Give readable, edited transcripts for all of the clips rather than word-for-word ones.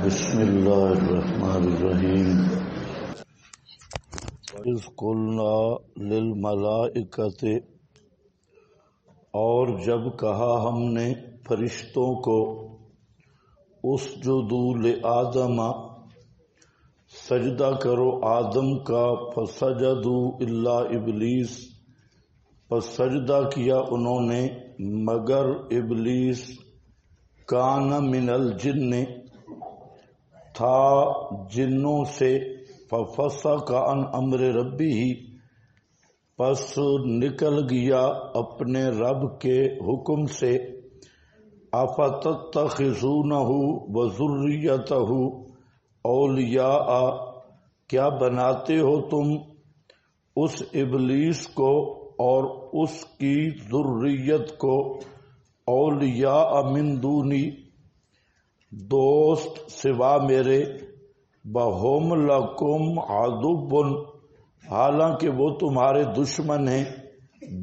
بسم اللہ الرحمن الرحیم اذ قلنا للملائکۃ، اور جب کہا ہم نے فرشتوں کو اسجدوا لآدم، سجدہ کرو آدم کا، فسجدوا الا ابلیس، پس سجدہ کیا انہوں نے مگر ابلیس، کان من الجن، تھا جنوں سے، ففسق عن امر ربہ، پس نکل گیا اپنے رب کے حکم سے، افتتخذونہ وذریتہ اولیاء، کیا بناتے ہو تم اس ابلیس کو اور اس کی ذریت کو اولیاء من دونی، دوست سوا میرے، بہم لکم عدو، حالانکہ وہ تمہارے دشمن ہیں،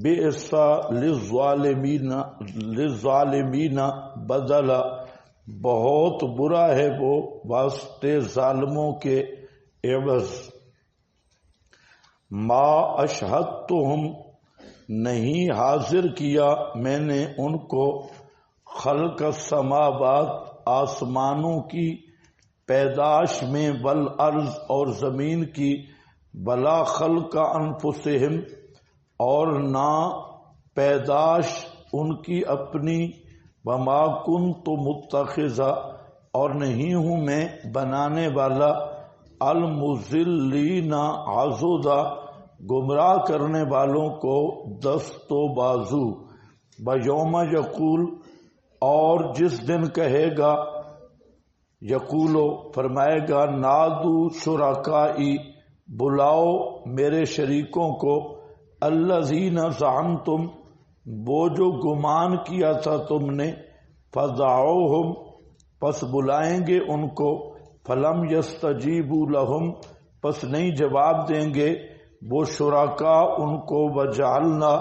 بئس للظالمین بدلا، بہت برا ہے وہ واسطے ظالموں کے عوض، ما اشہدتہم، نہیں حاضر کیا میں نے ان کو، خلق السماوات، آسمانوں کی پیدائش میں، والارض، اور زمین کی، ولا خلق انفسہم، اور نہ پیدائش ان کی اپنی، وما کنت متخذا، اور نہیں ہوں میں بنانے والا، المضلین عضدا، گمراہ کرنے والوں کو دست و بازو، بیوم یقول، اور جس دن کہے گا، یقولو فرمائے گا، نادو شرکائی، بلاؤ میرے شریکوں کو، الذین زعمتم، وہ جو گمان کیا تھا تم نے، فدعوہم، پس بلائیں گے ان کو، فلم یستجیبوا لہم، پس نہیں جواب دیں گے وہ شرکا ان کو، وجعلنا،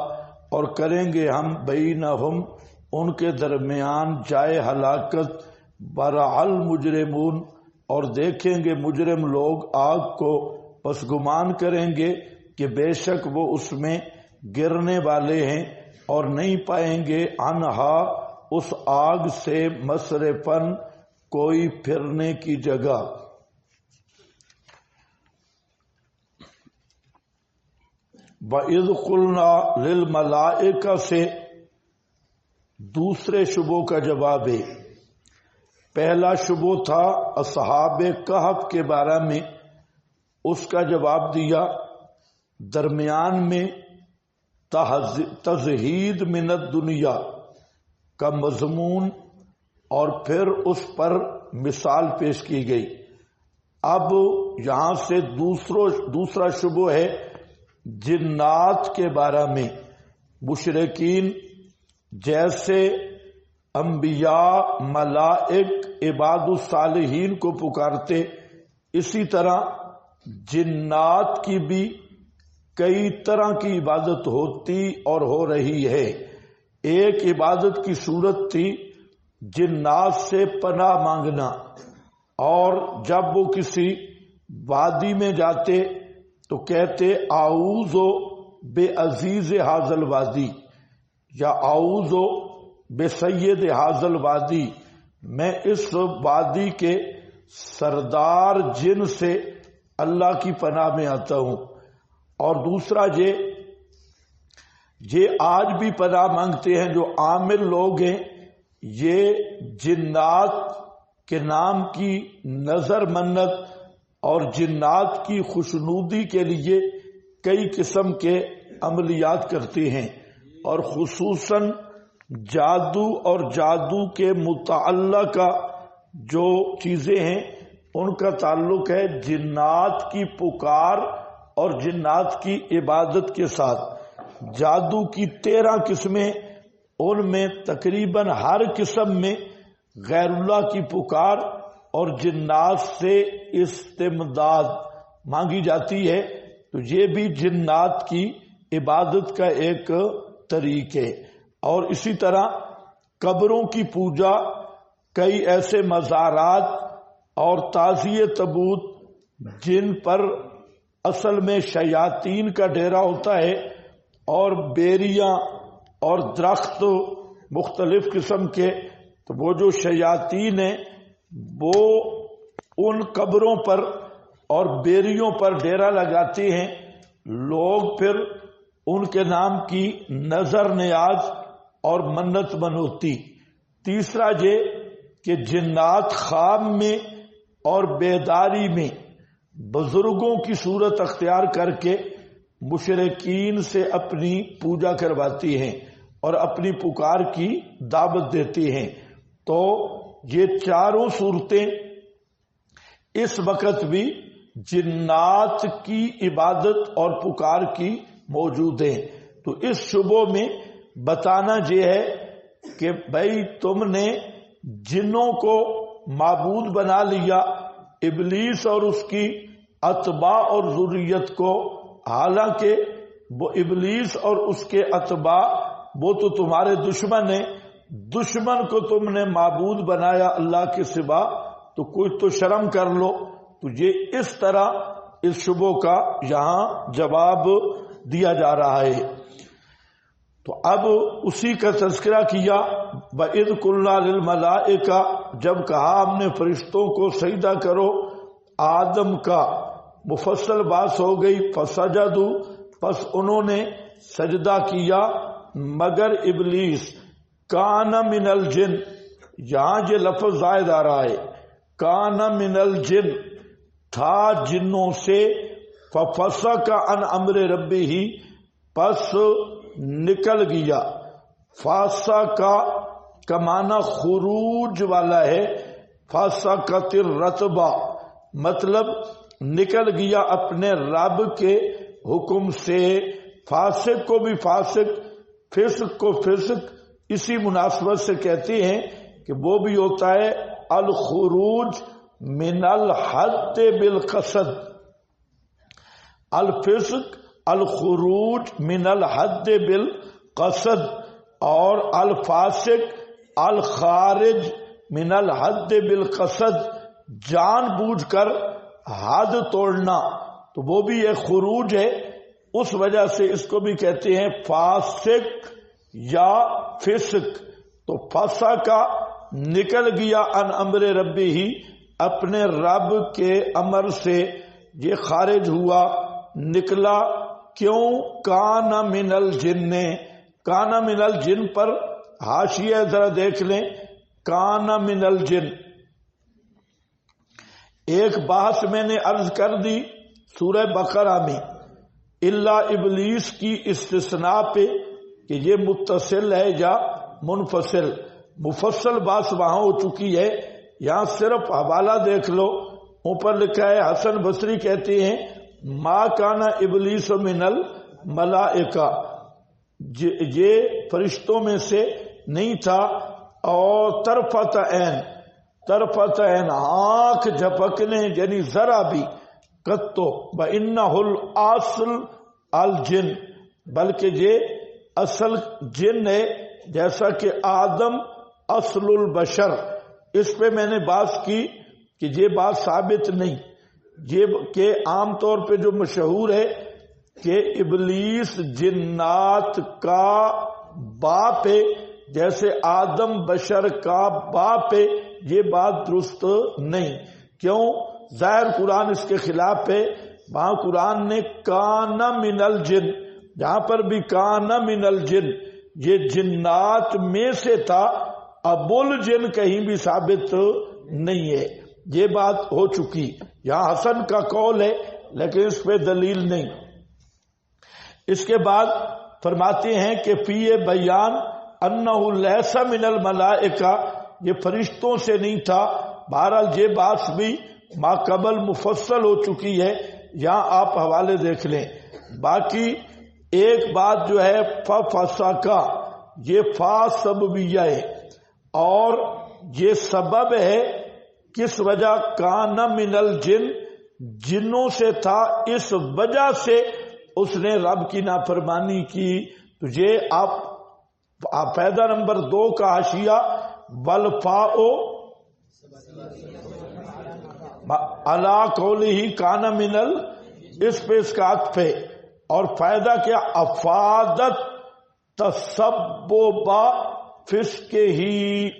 اور کریں گے ہم، بینہم، ان کے درمیان، جائے ہلاکت، برع المجرمون، اور دیکھیں گے مجرم لوگ آگ کو، پس گمان کریں گے کہ بے شک وہ اس میں گرنے والے ہیں، اور نہیں پائیں گے عنہا، اس آگ سے، مصرفن، کوئی پھرنے کی جگہ۔ وَإِذْ قُلْنَا لِلْمَلَائِكَةِ سے دوسرے شبوں کا جواب ہے۔ پہلا شبہ تھا اصحاب کہف کے بارے میں، اس کا جواب دیا، درمیان میں تزہید من الدنیا کا مضمون، اور پھر اس پر مثال پیش کی گئی۔ اب یہاں سے دوسرا شبہ ہے جنات کے بارے میں، مشرکین جیسے انبیاء، ملائک، عباد الصالحین کو پکارتے، اسی طرح جنات کی بھی کئی طرح کی عبادت ہوتی اور ہو رہی ہے۔ ایک عبادت کی صورت تھی جنات سے پناہ مانگنا، اور جب وہ کسی وادی میں جاتے تو کہتے اعوذ بے عزیز حاضل وادی، یا اعوذ بے سید حاضل وادی، میں اس وادی کے سردار جن سے اللہ کی پناہ میں آتا ہوں۔ اور دوسرا یہ آج بھی پناہ مانگتے ہیں جو عامل لوگ ہیں، یہ جنات کے نام کی نظر منت اور جنات کی خوشنودی کے لیے کئی قسم کے عملیات کرتے ہیں، اور خصوصاً جادو اور جادو کے متعلقہ جو چیزیں ہیں ان کا تعلق ہے جنات کی پکار اور جنات کی عبادت کے ساتھ۔ جادو کی 13 قسمیں، ان میں تقریباً ہر قسم میں غیر اللہ کی پکار اور جنات سے استمداد مانگی جاتی ہے، تو یہ بھی جنات کی عبادت کا ایک طریق ہے۔ اور اسی طرح قبروں کی پوجا کئی ایسے مزارات اور تعزیے تبوت جن پر اصل میں شیاطین کا ڈیرا ہوتا ہے، اور بیریاں اور درخت مختلف قسم کے، تو وہ جو شیاطین ہیں وہ ان قبروں پر اور بیریوں پر ڈیرا لگاتے ہیں، لوگ پھر ان کے نام کی نظر نیاز اور منت منوتی۔ تیسرا یہ کہ جنات خواب میں اور بیداری میں بزرگوں کی صورت اختیار کر کے مشرکین سے اپنی پوجا کرواتی ہیں اور اپنی پکار کی دعوت دیتی ہیں۔ تو یہ چاروں صورتیں اس وقت بھی جنات کی عبادت اور پکار کی موجود ہیں۔ تو اس شبوں میں بتانا یہ ہے کہ بھائی تم نے جنوں کو معبود بنا لیا، ابلیس اور اس کی اتباع اور ذریت کو، حالانکہ وہ ابلیس اور اس کے اتباع وہ تو تمہارے دشمن ہیں، دشمن کو تم نے معبود بنایا اللہ کے سوا، تو کوئی تو شرم کر لو۔ تو یہ اس طرح اس شبوں کا یہاں جواب دیا جا رہا ہے۔ تو اب اسی کا تذکرہ کیا، وَإِذْ قُلْنَا لِلْمَلَائِكَةِ، جب کہا ہم نے فرشتوں کو سجدہ کرو آدم کا، مفصل بات ہو گئی، فَسَجَدُوا، پس انہوں نے سجدہ کیا مگر ابلیس، کان من الجن، یہاں یہ لفظ زائد آ رہا ہے، کان من الجن، تھا جنوں سے، ففسق عن امر ربہ، پس نکل گیا، فاسق کا معنی خروج والا ہے، فاسقت الرتبہ، مطلب نکل گیا اپنے رب کے حکم سے۔ فاسق کو بھی فاسق، فسق کو فسق اسی مناسبت سے کہتے ہیں کہ وہ بھی ہوتا ہے الخروج من الحد بالقصد، الفسق الخروج من الحد بالقصد، اور الفاسق الخارج من الحد بالقصد، جان بوجھ کر حد توڑنا، تو وہ بھی ایک خروج ہے، اس وجہ سے اس کو بھی کہتے ہیں فاسق یا فسق۔ تو فسا کا نکل گیا ان امر ربی ہی، اپنے رب کے امر سے یہ خارج ہوا، نکلا، کیوں؟ کان من الجن، کان من الجن پر حاشیہ ذرا دیکھ لیں، کان من الجن، ایک بحث میں نے عرض کر دی سورہ بقرہ میں، الا ابلیس کی استثناء پہ کہ یہ متصل ہے یا منفصل، مفصل بات وہاں ہو چکی ہے، یہاں صرف حوالہ دیکھ لو، اوپر لکھا ہے حسن بصری کہتے ہیں ما کان ابلیس من الملائکہ، یہ فرشتوں میں سے نہیں تھا، اور طرفت عین، طرفت عین آنکھ جھپکنے یعنی ذرا بھی، قطو وَإِنَّهُ الْأَصْلُ الْجِنُّ، بلکہ یہ اصل جن ہے، جیسا کہ آدم اصل البشر۔ اس پہ میں نے بات کی کہ یہ بات ثابت نہیں، یہ کہ عام طور پہ جو مشہور ہے کہ ابلیس جنات کا باپ ہے، جیسے آدم بشر کا باپ ہے، یہ بات درست نہیں۔ کیوں؟ ظاہر قرآن اس کے خلاف ہے، وہاں قرآن نے کان من الجن، جہاں پر بھی کان من الجن، یہ جنات میں سے تھا، ابو الجن کہیں بھی ثابت نہیں ہے، یہ بات ہو چکی۔ یہاں حسن کا قول ہے لیکن اس پہ دلیل نہیں۔ اس کے بعد فرماتے ہیں کہ فی بیان انہ لیس من الملائکہ، یہ فرشتوں سے نہیں تھا، بہرحال یہ بات بھی ما قبل مفصل ہو چکی ہے، یہاں آپ حوالے دیکھ لیں۔ باقی ایک بات جو ہے فسقا، یہ فا سببیہ ہے، اور یہ سبب ہے کس وجہ؟ کان من الجن، جنوں سے تھا، اس وجہ سے اس نے رب کی نافرمانی کی۔ تو یہ آپ فائدہ نمبر 2 کا حاشیہ، والفاء علی قولہ کان منل، اس پہ اس کا عطف ہے، اور فائدہ کیا؟ افادت تسبب فسق ہی،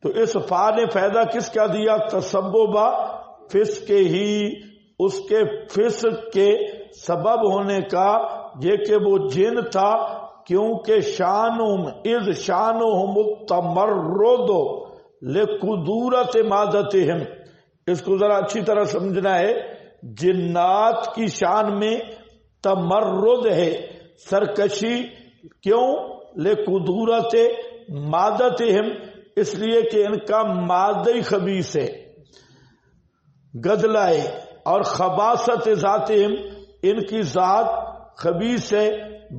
تو اس فا نے فائدہ کس کا دیا؟ تسبب فسق ہی، اس کے فسق کے سبب ہونے کا، یہ کہ وہ جن تھا، کیونکہ شانہم اذ شانہم التمرد لقدورت مادتہم، اس کو ذرا اچھی طرح سمجھنا ہے، جنات کی شان میں تمرد ہے، سرکشی، کیوں؟ لقدورت مادتہم، اس لیے کہ ان کا مادہ خبیث ہے، گدلا ہے، اور خباثت ذاتہم، ان کی ذات خبیث ہے،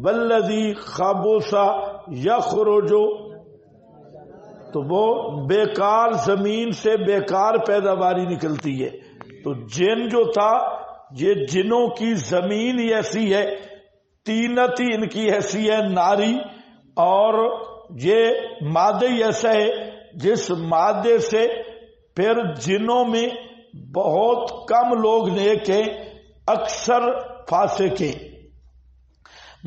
والذی خبث یخرج، تو وہ بیکار زمین سے بیکار پیداواری نکلتی ہے۔ تو جن جو تھا، یہ جنوں کی زمین ہی ایسی ہے، تینتی ان کی ایسی ہے ناری، اور یہ مادہ ہی ایسا ہے جس مادے سے پھر جنوں میں بہت کم لوگ نیک ہیں، اکثر فاسق ہیں،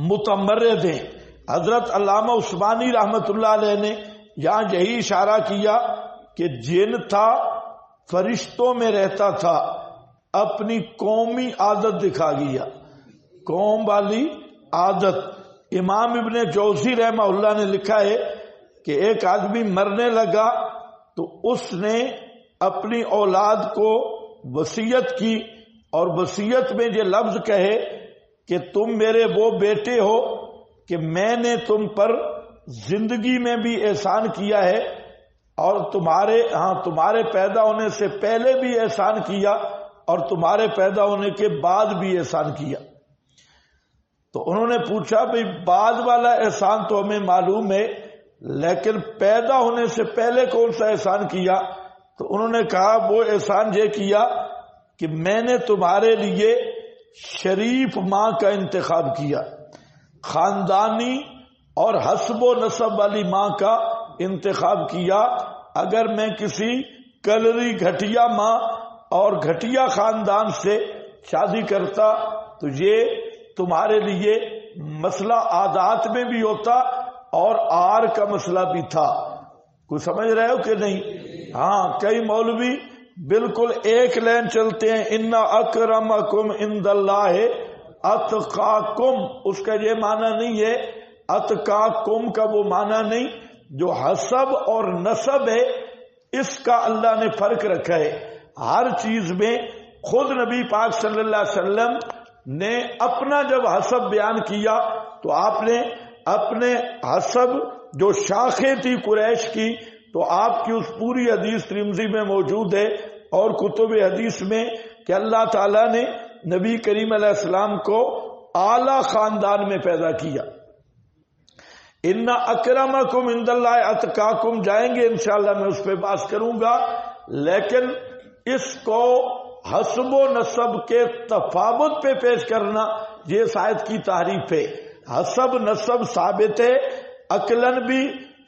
متمرد ہیں۔ حضرت علامہ عثمانی رحمت اللہ علیہ نے یہاں یہی اشارہ کیا کہ جن تھا، فرشتوں میں رہتا تھا، اپنی قومی عادت دکھا گیا، قوم والی عادت۔ امام ابن جوزی رحمہ اللہ نے لکھا ہے کہ ایک آدمی مرنے لگا تو اس نے اپنی اولاد کو وصیت کی، اور وصیت میں یہ لفظ کہے کہ تم میرے وہ بیٹے ہو کہ میں نے تم پر زندگی میں بھی احسان کیا ہے، اور تمہارے پیدا ہونے سے پہلے بھی احسان کیا، اور تمہارے پیدا ہونے کے بعد بھی احسان کیا۔ تو انہوں نے پوچھا بھئی بعد والا احسان تو ہمیں معلوم ہے، لیکن پیدا ہونے سے پہلے کون سا احسان کیا؟ تو انہوں نے کہا وہ احسان یہ کیا کہ میں نے تمہارے لیے شریف ماں کا انتخاب کیا، خاندانی اور حسب و نسب والی ماں کا انتخاب کیا۔ اگر میں کسی کلری گھٹیا ماں اور گھٹیا خاندان سے شادی کرتا تو یہ تمہارے لیے مسئلہ عادات میں بھی ہوتا اور آر کا مسئلہ بھی تھا۔ کوئی سمجھ رہے ہو کہ نہیں؟ ہاں، کئی مولوی بالکل ایک لین چلتے ہیں، ان اکرمکم عند اللہ اتقاکم، اس کا یہ معنی نہیں ہے، اتقاکم کا وہ معنی نہیں، جو حسب اور نسب ہے اس کا اللہ نے فرق رکھا ہے ہر چیز میں۔ خود نبی پاک صلی اللہ علیہ وسلم نے اپنا جب حسب بیان کیا تو آپ نے اپنے حسب جو شاخیں تھی قریش کی، تو آپ کی اس پوری حدیث ترمذی میں موجود ہے اور کتب حدیث میں کہ اللہ تعالیٰ نے نبی کریم علیہ السلام کو اعلی خاندان میں پیدا کیا۔ ان اکرمکم عند اللہ اتقاکم جائیں گے انشاءاللہ، میں اس پہ بات کروں گا، لیکن اس کو حسب و نسب کے تفاوت پہ پیش کرنا یہ اس آیت کی تعریف ہے۔ حسب نسب ثابت ہے، عقلاً بھی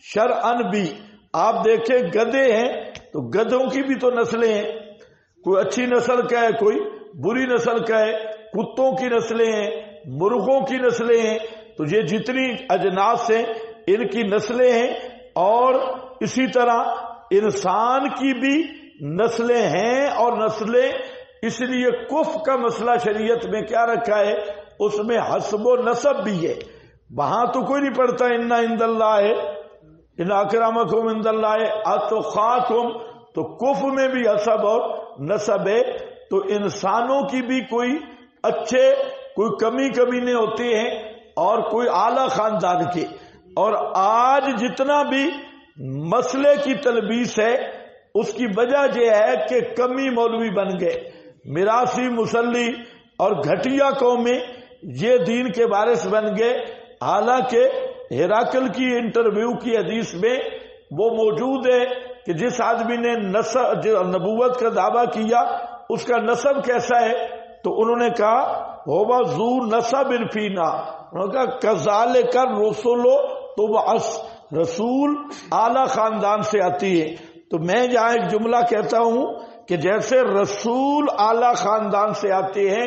شرعاً بھی۔ آپ دیکھیں گدھے ہیں تو گدھوں کی بھی تو نسلیں ہیں، کوئی اچھی نسل کا ہے کوئی بری نسل کا ہے، کتوں کی نسلیں ہیں، مرغوں کی نسلیں ہیں، تو یہ جتنی اجناس ہیں ان کی نسلیں ہیں، اور اسی طرح انسان کی بھی نسلیں ہیں اور نسلیں، اس لیے کف کا مسئلہ شریعت میں کیا رکھا ہے، اس میں حسب و نسب بھی ہے۔ وہاں تو کوئی نہیں پڑھتا ان عند اللہ ہے، ان اکرمکم عند اللہ اتقاکم، تو کف میں بھی حسب اور نسب ہے۔ تو انسانوں کی بھی کوئی اچھے کوئی کمی کمینے ہوتے ہیں اور کوئی اعلی خاندان کے، اور آج جتنا بھی مسئلے کی تلبیس ہے اس کی وجہ یہ ہے کہ کمی مولوی بن گئے، میراثی مسلی اور گھٹیا قومیں یہ دین کے وارث بن گئے۔ حالانکہ ہراکل کی انٹرویو کی حدیث میں وہ موجود ہے کہ جس آدمی نے نبوت کا دعویٰ کیا اس کا نسب کیسا ہے، تو انہوں نے کہا ہووا ذو نسب فینا، انہوں نے کہا کذالک الرسل تبعث، رسول اعلی خاندان سے آتی ہے۔ تو میں یہاں ایک جملہ کہتا ہوں کہ جیسے رسول اعلی خاندان سے آتے ہیں،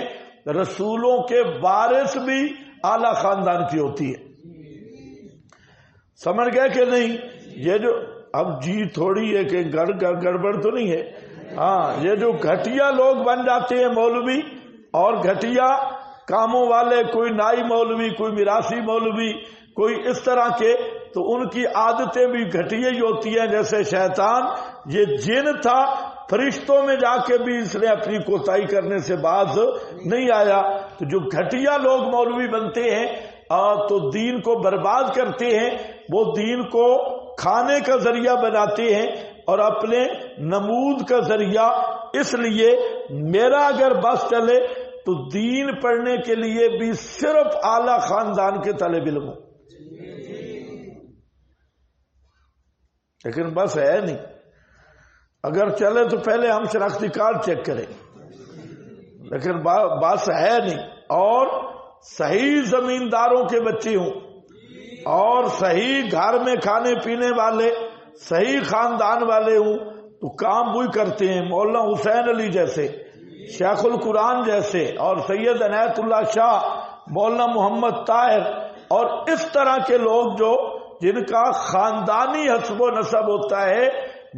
رسولوں کے وارث بھی اعلی خاندان کی ہوتی ہے. سمجھ گئے کہ نہیں؟ یہ جو اب جی تھوڑی ہے کہ گڑبڑ تو نہیں ہے. ہاں، یہ جو گھٹیا لوگ بن جاتے ہیں مولوی اور گھٹیا کاموں والے، کوئی نائی مولوی، کوئی میراثی مولوی، کوئی اس طرح کے، تو ان کی عادتیں بھی گھٹیا ہی ہوتی ہیں. جیسے شیطان یہ جن تھا، فرشتوں میں جا کے بھی اس نے اپنی کوتاہی کرنے سے باز نہیں آیا. تو جو گھٹیا لوگ مولوی بنتے ہیں تو دین کو برباد کرتے ہیں، وہ دین کو کھانے کا ذریعہ بناتے ہیں اور اپنے نمود کا ذریعہ. اس لیے میرا اگر بس چلے تو دین پڑھنے کے لیے بھی صرف اعلی خاندان کے طالب علم ہوں. لیکن بس ہے نہیں. اگر چلے تو پہلے ہم شناختی کارڈ چیک کریں، لیکن بس ہے نہیں. اور صحیح زمینداروں کے بچے ہوں اور صحیح گھر میں کھانے پینے والے، صحیح خاندان والے ہوں تو کام وہی کرتے ہیں. مولانا حسین علی جیسے، شیخ القرآن جیسے، اور سید عنایت اللہ شاہ، مولانا محمد طاہر، اور اس طرح کے لوگ جو جن کا خاندانی حسب و نسب ہوتا ہے،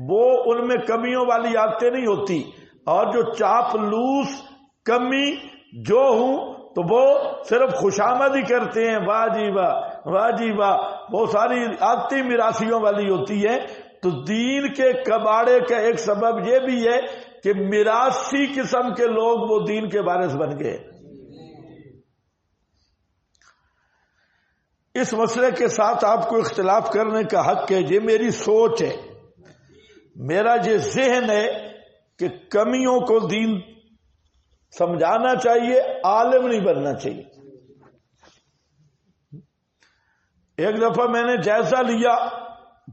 وہ ان میں کمیوں والی عادتیں نہیں ہوتی. اور جو چاپلوس کمی جو ہوں تو وہ صرف خوشامد ہی کرتے ہیں، واہ جی واہ، واہ جی واہ، وہ ساری عادتیں میراثیوں والی ہوتی ہے. تو دین کے کباڑے کا ایک سبب یہ بھی ہے کہ میراثی قسم کے لوگ وہ دین کے وارث بن گئے. اس مسئلے کے ساتھ آپ کو اختلاف کرنے کا حق ہے. یہ میری سوچ ہے، میرا یہ ذہن ہے کہ کمیوں کو دین سمجھانا چاہیے، عالم نہیں بننا چاہیے. ایک دفعہ میں نے جائزہ لیا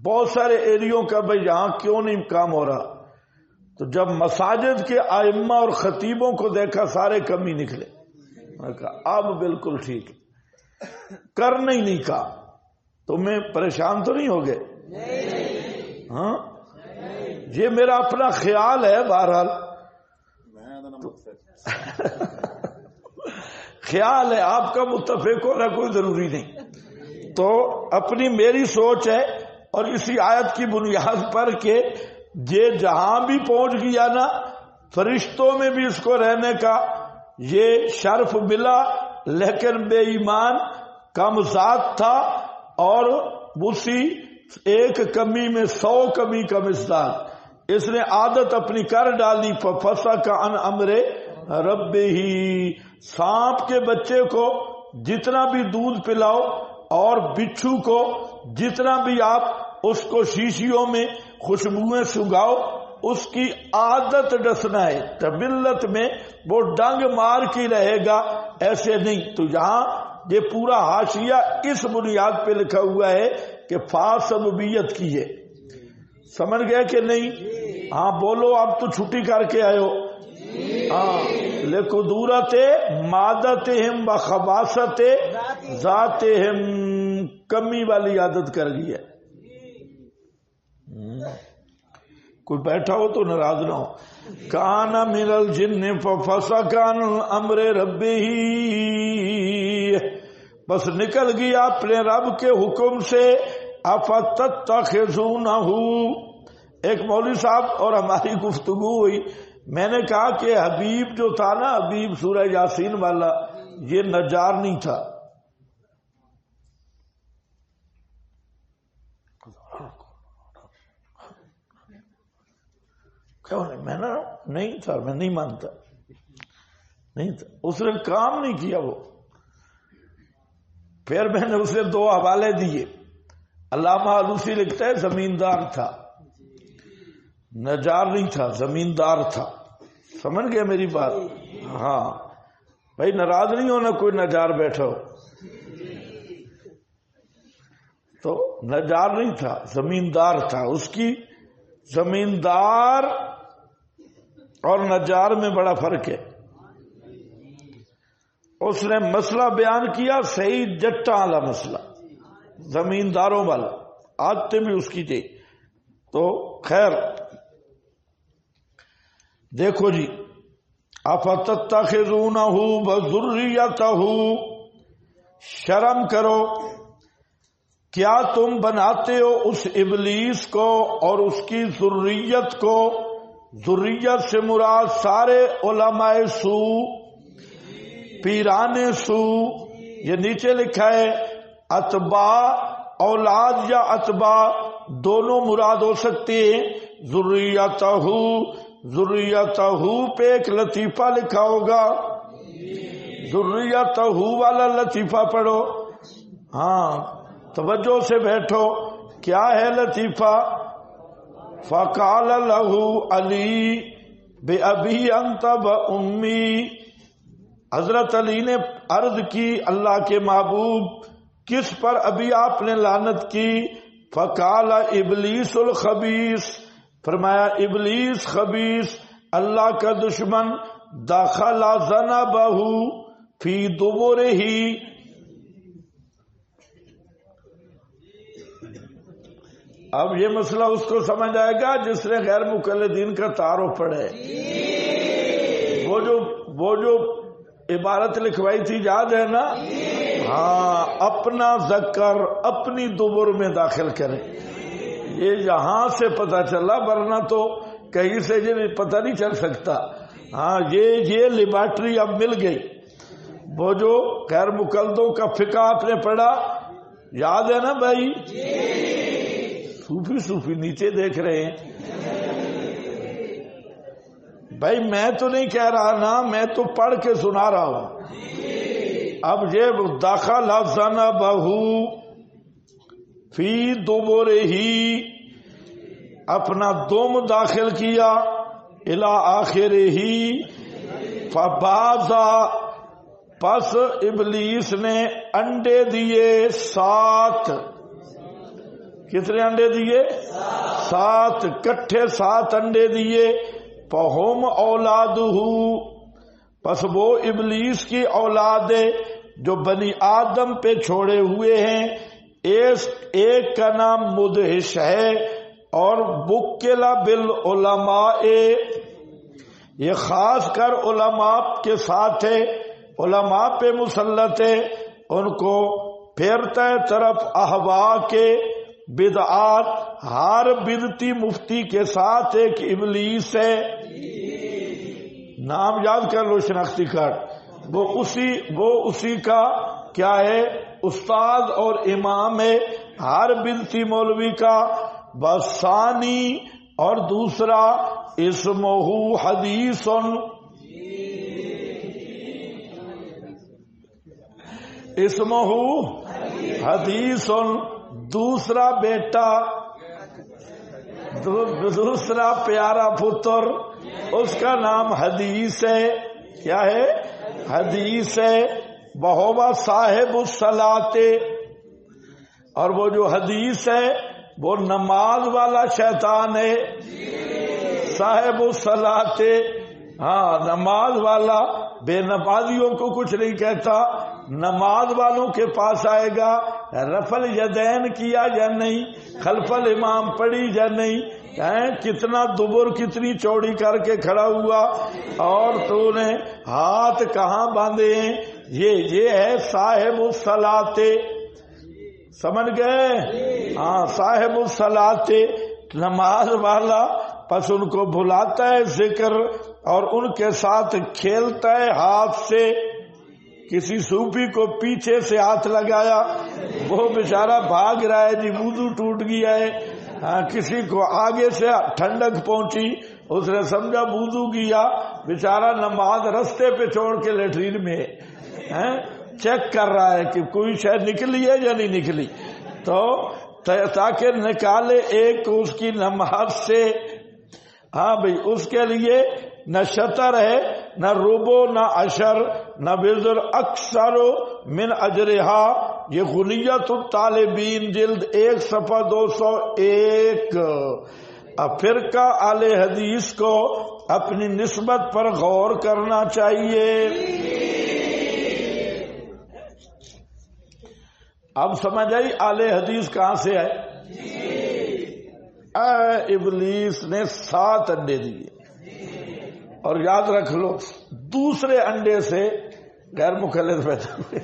بہت سارے ایریوں کا، بھائی یہاں کیوں نہیں کام ہو رہا. تو جب مساجد کے ائمہ اور خطیبوں کو دیکھا، سارے کمی نکلے. میں کہا اب بالکل ٹھیک ہے، کرنا ہی نہیں کہا. تمہیں پریشان تو نہیں ہو گئے؟ ہاں، یہ میرا اپنا خیال ہے. بہرحال خیال ہے، آپ کا متفق ہونا کوئی ضروری نہیں. تو اپنی میری سوچ ہے، اور اسی آیت کی بنیاد پر کہ یہ جہاں بھی پہنچ گیا نا، فرشتوں میں بھی اس کو رہنے کا یہ شرف ملا، لیکن بے ایمان کم ذات تھا اور اسی ایک کمی میں 100 کمی کا مثال. اس نے عادت اپنی کر ڈالی. فَفَسَقَ عَنْ أَمْرِ رَبِّهِ. سانپ کے بچے کو جتنا بھی دودھ پلاؤ اور بچھو کو جتنا بھی آپ اس کو شیشیوں میں خوشبوئیں سنگاؤ، اس کی عادت ڈسنا ہے. طبیعت میں وہ ڈنگ مار کی رہے گا، ایسے نہیں. تو یہاں یہ پورا حاشیہ اس بنیاد پہ لکھا ہوا ہے کہ فاسبیت کی ہے. سمجھ گئے کہ نہیں؟ ہاں بولو، اب تو چھٹی کر کے آئے ہو. ہاں، لقدورت مادتہم بخباثت ذاتہم، کمی والی عادت کر لی ہے. کوئی بیٹھا ہو تو ناراض نہ ہو. کان من الجن ففسق عن امر ربہ، بس نکل گیا اپنے رب کے حکم سے. افتتخذونہ، ایک مولوی صاحب اور ہماری گفتگو ہوئی. میں نے کہا کہ حبیب جو تھا نا، حبیب سورہ یاسین والا، یہ نجار نہیں تھا. میں نے نہیں تھا، میں نہیں مانتا، نہیں تھا. اس نے کام نہیں کیا وہ. پھر میں نے اسے 2 حوالے دیے. علامہ آلوسی لکھتا ہے زمیندار تھا، نجار نہیں تھا، زمیندار تھا. سمجھ گئے میری بات؟ ہاں بھائی، ناراض نہیں ہونا کوئی نجار بیٹھا ہو. تو نجار نہیں تھا، زمیندار تھا. اس کی زمیندار اور نجار میں بڑا فرق ہے. اس نے مسئلہ بیان کیا، صحیح جٹا والا مسئلہ، زمینداروں والا، عادتیں بھی اس کی تھی. تو خیر دیکھو جی، افتتخذونہ وذریتہ، شرم کرو، کیا تم بناتے ہو اس ابلیس کو اور اس کی ذریت کو؟ ذریت سے مراد سارے علماء سو، پیران سو، یہ نیچے لکھا ہے اتباع، اولاد یا اتباع دونوں مراد ہو سکتے ہیں۔ ذریتہ، ذریتہ پہ ایک لطیفہ لکھا ہوگا، ذریتہ والا لطیفہ پڑھو۔ ہاں توجہ سے بیٹھو، کیا ہے لطیفہ؟ فقال لہ علی بأبی انت وأمی، حضرت علی نے عرض کی اللہ کے محبوب کس پر ابھی آپ نے لعنت کی؟ فقال ابلیس الخبیث، فرمایا ابلیس خبیث، اللہ کا دشمن، دخل ذنبہ فی دبرہ، اب یہ مسئلہ اس کو سمجھ آئے گا جس نے غیر مقلدین کا تعارف پڑھے۔ وہ جو عبارت لکھوائی تھی یاد ہے نا؟ ہاں، اپنا ذکر اپنی دبر میں داخل کریں، یہ یہاں سے پتہ چلا، ورنہ تو کہیں سے یہ پتہ نہیں چل سکتا۔ ہاں یہ لیبارٹری اب مل گئی۔ وہ جو غیر مقلدوں کا فقہ آپ نے پڑھا یاد ہے نا بھائی؟ صوفی نیچے دیکھ رہے ہیں بھائی، میں تو نہیں کہہ رہا نا، میں تو پڑھ کے سنا رہا ہوں۔ اب یہ دخل ذنبہ فی دبرہ، اپنا دم داخل کیا، الی آخرہ، فبازا، پس ابلیس نے انڈے دیے 7۔ کتنے انڈے دیے؟ 7، کٹھے 7 انڈے دیے۔ فہم اولادہ، پس وہ ابلیس کی اولاد جو بنی آدم پہ چھوڑے ہوئے ہیں، ایک کا نام مدہش ہے اور بکلا بالعلماء، یہ خاص کر علماء کے ساتھ ہے، علماء پہ مسلط ہے، ان کو پھیرتا ہے طرف احوا کے، بدعات، ہر بدعتی مفتی کے ساتھ ایک ابلیس ہے، نام یاد کر لو، شناختی کارڈ، وہ اسی کا کیا ہے؟ استاد اور امام ہے ہر بدعتی مولوی کا۔ بثانی، اور دوسرا اسمہ حدیث، اسمہ حدیث، دوسرا بیٹا، دوسرا پیارا پتر، اس کا نام حدیث ہے۔ کیا ہے؟ حدیث ہے۔ بہوا صاحب الصلاۃ، اور وہ جو حدیث ہے وہ نماز والا شیطان ہے، صاحب الصلاۃ، ہاں نماز والا، بے نمازیوں کو کچھ نہیں کہتا، نماز والوں کے پاس آئے گا، رفع الیدین کیا یا نہیں، خلف الامام پڑھی یا نہیں، کتنا دبر کتنی چوڑی کر کے کھڑا ہوا، اور تو نے ہاتھ کہاں باندھے ہیں، یہ ہے صاحب الصلاۃ، سمجھ گئے؟ ہاں صاحب الصلاۃ، نماز والا، پس ان کو بھلاتا ہے ذکر اور ان کے ساتھ کھیلتا ہے ہاتھ سے۔ کسی صوفی کو پیچھے سے ہاتھ لگایا، وہ بیچارہ بھاگ رہا ہے جی، وضو ٹوٹ گیا ہے۔ کسی کو آگے سے ٹھنڈک پہنچی، اس نے سمجھا وضو کیا، بیچارہ نماز رستے پہ چھوڑ کے لیٹرین میں چیک کر رہا ہے کہ کوئی شاید نکلی ہے یا نہیں نکلی، تو تاکہ نکالے ایک اس کی نماز سے۔ ہاں بھئی، اس کے لیے نہ شطر ہے، نہ ربو، نہ عشر، نہ وزر، اکثر من اجرہا، یہ غنیت الطالبین جلد 1 صفحہ 201۔ اب فرقہ اہل حدیث کو اپنی نسبت پر غور کرنا چاہیے۔ اب سمجھ آئی اہل حدیث کہاں سے آئے؟ ابلیس نے 7 انڈے دیے، اور یاد رکھ لو دوسرے انڈے سے غیر مخلد پیدا ہوئے۔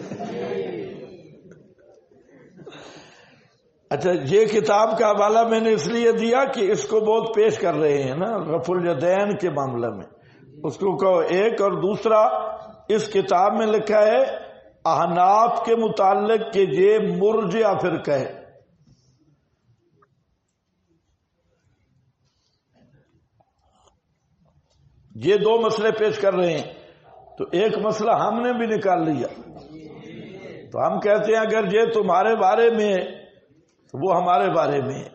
اچھا یہ کتاب کا حوالہ میں نے اس لیے دیا کہ اس کو بہت پیش کر رہے ہیں نا رفع الیدین کے معاملے میں، اس کو کہو ایک، اور دوسرا اس کتاب میں لکھا ہے احناف کے متعلق کہ یہ مرجئہ فرقہ ہے۔ یہ دو مسئلے پیش کر رہے ہیں، تو ایک مسئلہ ہم نے بھی نکال لیا، تو ہم کہتے ہیں اگر یہ تمہارے بارے میں ہے تو وہ ہمارے بارے میں ہے۔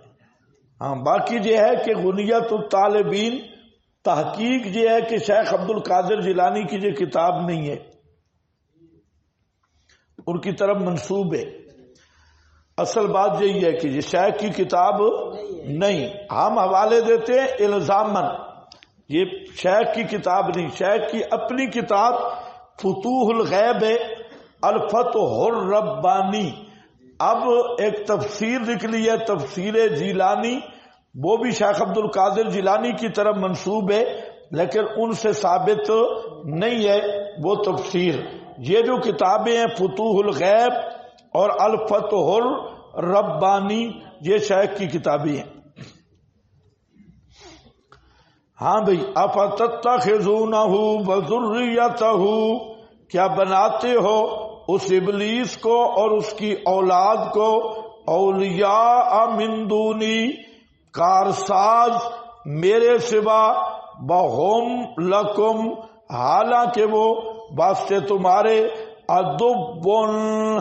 ہاں باقی یہ ہے کہ غنیت الطالبین تحقیق یہ ہے کہ شیخ عبد القادر جیلانی کی یہ کتاب نہیں ہے، ان کی طرف منسوب ہے۔ اصل بات یہی ہے کہ یہ شیخ کی کتاب نہیں، ہم حوالے دیتے ہیں الزامن، یہ شیخ کی کتاب نہیں، شیخ کی اپنی کتاب فتوح الغیب ہے، الفتح الربانی۔ اب ایک تفسیر نکلی ہے تفسیر جیلانی، وہ بھی شیخ عبد القادر جیلانی کی طرف منسوب ہے، لیکن ان سے ثابت نہیں ہے وہ تفسیر۔ یہ جو کتابیں ہیں فتوح الغیب اور الفتح الربانی، یہ شیخ کی کتابیں ہیں۔ ہاں بھئی افتتخذونہ وذریتہ، کیا بناتے ہو اس ابلیس کو اور اس کی اولاد کو اولیاء من دونی، کارساز میرے سوا، وہم لکم، حالانکہ وہ واسطے تمہارے، عدوٌ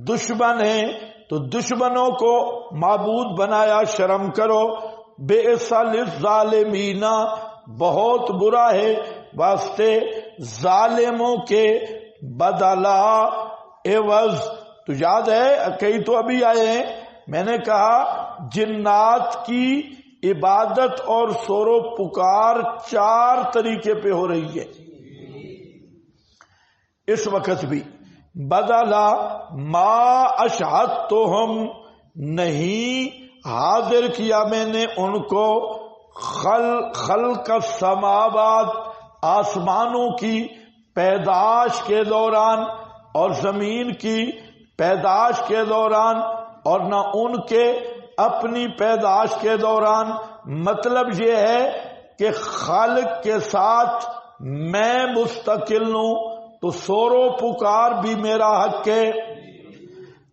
دشمن ہیں، تو دشمنوں کو معبود بنایا، شرم کرو۔ بئس للظالمین، بہت برا ہے واسطے ظالموں کے، بدلا عوض۔ تو یاد ہے کئی تو ابھی آئے ہیں، میں نے کہا جنات کی عبادت اور سور و پکار 4 طریقے پہ ہو رہی ہے اس وقت بھی۔ بدلا ما اشہدتہم، نہیں حاضر کیا میں نے ان کو، خلق السماوات، آسمانوں کی پیدائش کے دوران اور زمین کی پیدائش کے دوران، اور نہ ان کے اپنی پیدائش کے دوران۔ مطلب یہ ہے کہ خالق کے ساتھ میں مستقل ہوں، تو سور و پکار بھی میرا حق ہے۔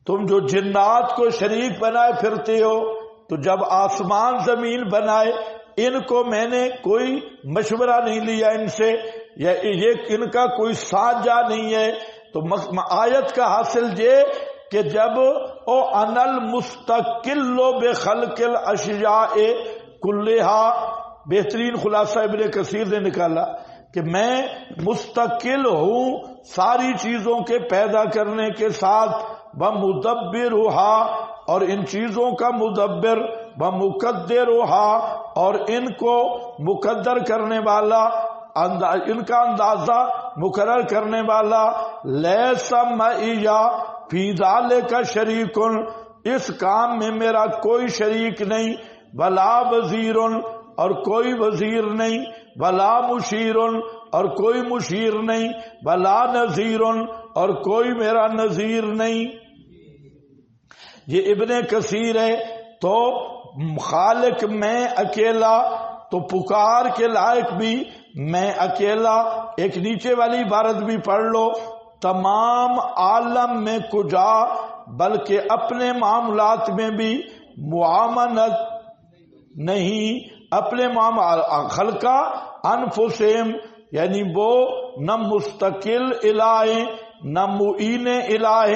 تم جو جنات کو شریک بنائے پھرتے ہو، تو جب آسمان زمین بنائے ان کو میں نے کوئی مشورہ نہیں لیا ان سے، یا یہ ان کا کوئی سانجا نہیں ہے۔ تو آیت کا حاصل یہ کہ جب او انل مستقل بخلق الاشیاء کلھا، بہترین خلاصہ ابن کثیر نے نکالا کہ میں مستقل ہوں ساری چیزوں کے پیدا کرنے کے ساتھ، ومدبرھا، اور ان چیزوں کا مدبر، ومقدرھا، اور ان کو مقدر کرنے والا، ان کا اندازہ مقرر کرنے والا۔ لیس معی فی ذلک شریک، اس کام میں میرا کوئی شریک نہیں، ولا وزیر، اور کوئی وزیر نہیں، ولا مشیر، اور کوئی مشیر نہیں، ولا نذیر، اور کوئی میرا نذیر نہیں۔ یہ ابن کثیر ہے۔ تو خالق میں اکیلا، تو پکار کے لائق بھی میں اکیلا۔ ایک نیچے والی عبارت بھی پڑھ لو، تمام عالم میں کجا، بلکہ اپنے معاملات میں بھی معاملت نہیں، اپنے خلقہ انفسہم، یعنی وہ نہ مستقل الہ نہ معین الہ،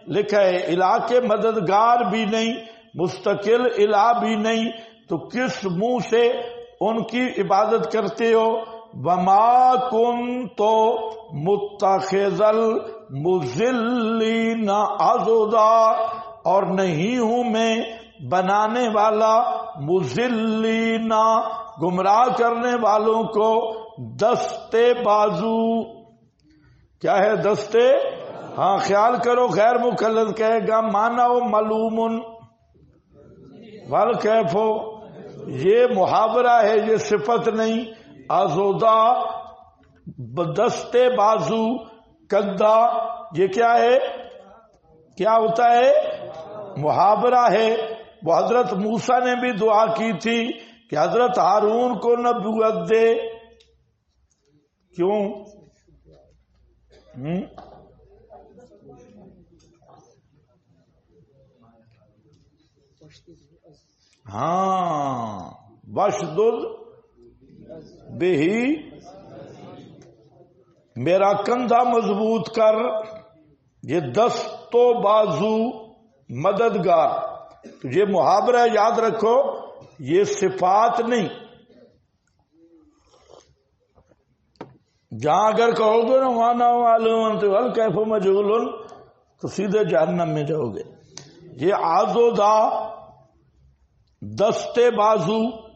لکھا ہے الہ کے مددگار بھی نہیں، مستقل الہ بھی نہیں، تو کس منہ سے ان کی عبادت کرتے ہو؟ وما کنت متخذ المضلین عضدا، اور نہیں ہوں میں بنانے والا مضلین، گمراہ کرنے والوں کو، دستے بازو۔ کیا ہے دستے؟ ہاں خیال کرو، غیر مقلد کہے گا مانا و معلوم والکیف، یہ محاورہ ہے، یہ صفت نہیں۔ آزودہ دستے بازو کندھا، یہ کیا ہے؟ کیا ہوتا ہے؟ محاورہ ہے۔ وہ حضرت موسیٰ نے بھی دعا کی تھی کہ حضرت ہارون کو نبوت دے۔ کیوں؟ ہاں، وشدد بہی، میرا کندھا مضبوط کر۔ یہ دست و بازو مددگار، تو یہ محاورہ یاد رکھو، یہ صفات نہیں۔ جہاں اگر کہو گے نا وانا معلوم تو الکیف مجہول، تو سیدھے جہنم میں جاؤ گے۔ یہ آزودہ، دستے بازو